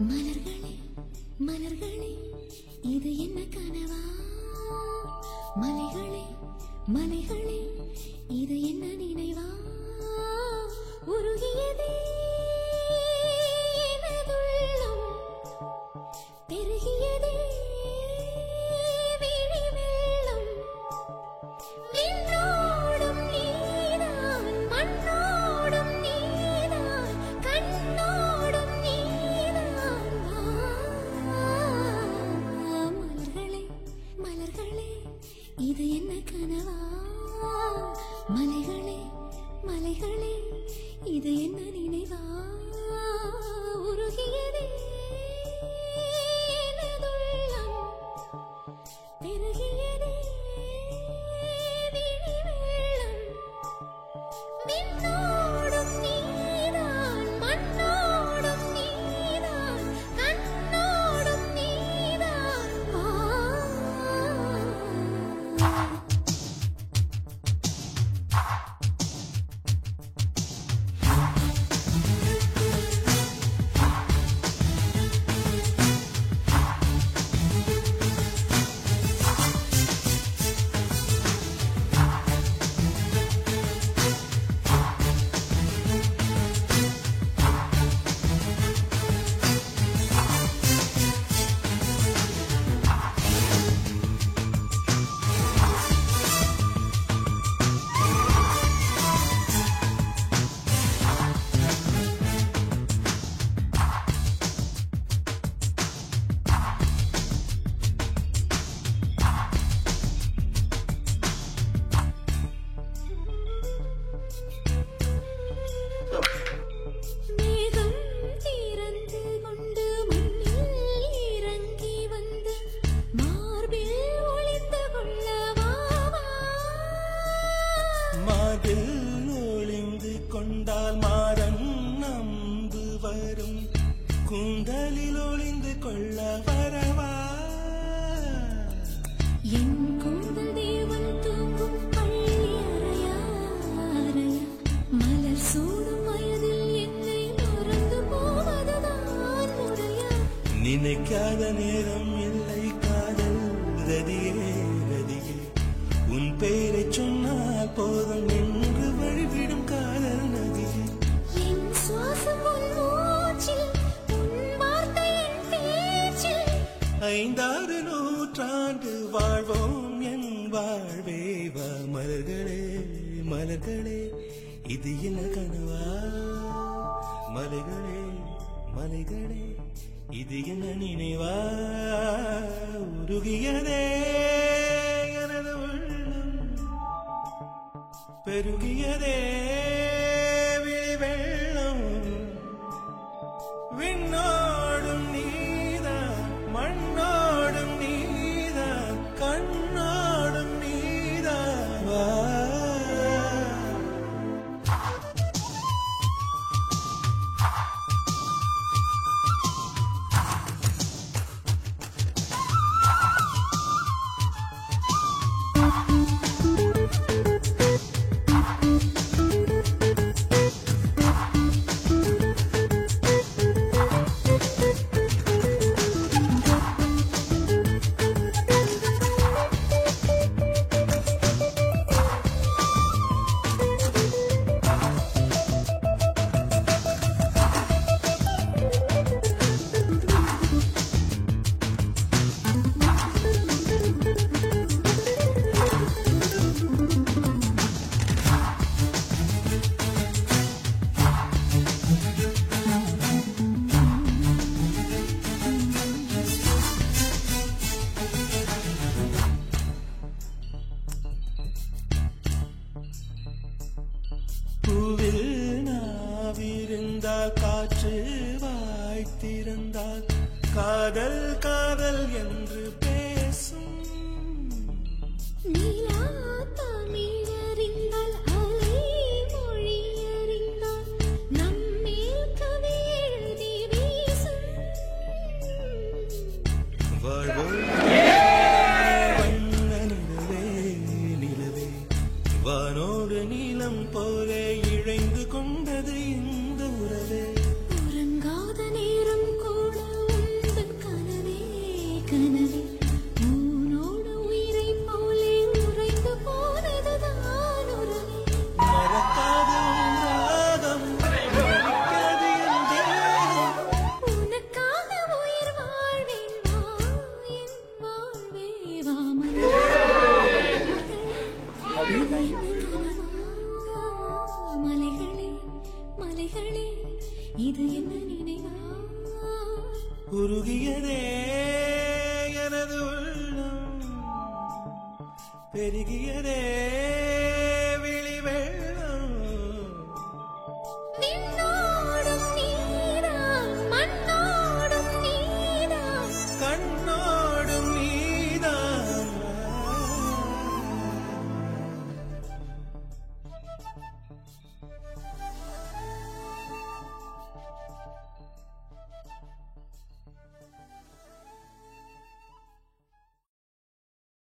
மலர்களே மலர்களே இது என்ன கனவா? மலைகளே மலைகளே இது என்ன நினைவா? உருகியதே எனதுள்ளம், பெருகியதே விழி வெள்ளம். விண்ணோடும் நீதான், மண்ணோடும் நீதான், கண்ணோடும் நீதான். மலர்களே மலர்களே இது என்ன கனவா? மலைகளே மலைகளே இது என்ன நினைவா? உருகியதே எனதுள்ளம், பெருகியதே விழி வெள்ளம். விண்ணோடும் நீதான், மண்ணோடும் நீதான், கண்ணோடும் நீதான். மேகம் திறந்து கொண்டு மண்ணில் இறங்கி வந்து மார்பில் ஒளிந்து கொள்ளவா? மார்பில் ஒளிந்து கொண்டால் மாறன் நம்பு வரும், கூந்தலில் ஒளிந்து கொள்ள வரவா? என் கூந்தல் தேவன் தூங்கும் பள்ளி அறையா அறையா? மலர் சூடும் வயதில் என்னை மறந்து போவதுதான் முறையா? நினைக்காத நேரம் இல்லை காதல் ரதியே ரதியே, உன் பெயரை சொன்னால் போதும் என்று வழிவிடும் காதல் நதியே. என் சுவாசம் உன் மூச்சில், உன் வார்த்தை என் பேச்சில். 5-6 நூற்றாண்டு வாழ்வோம் என் வாழ்வே வா. மலர்களே மலர்களே இது என்ன கனவா? மலைகளே மலைகளே இது என்ன நினைவா? உருகியதே எனது உள்ளம், பெருகியதே விழி வெள்ளம். விண்ணோடும் நீதான், மண்ணோடும் நீதான், கண்ணோடும் நீதான். வா. பூவில் நாவிருந்தால் காற்று வாய்த்திருந்தால் காதல் காதல் என்று பேசும். நீலா தமிழறிந்தால் அலை மொழியறிந்தால் நம்மேல் கவி எழுதி வீசும். வாழ்வோம் வண்ண நிலவே நிலவே, வானோடு நீலம் போல இழைந்து கொண்டது இந்த உறவே. உறங்காத நேரம் கூட உருகியதே எனது உள்ளம் பெருகியதே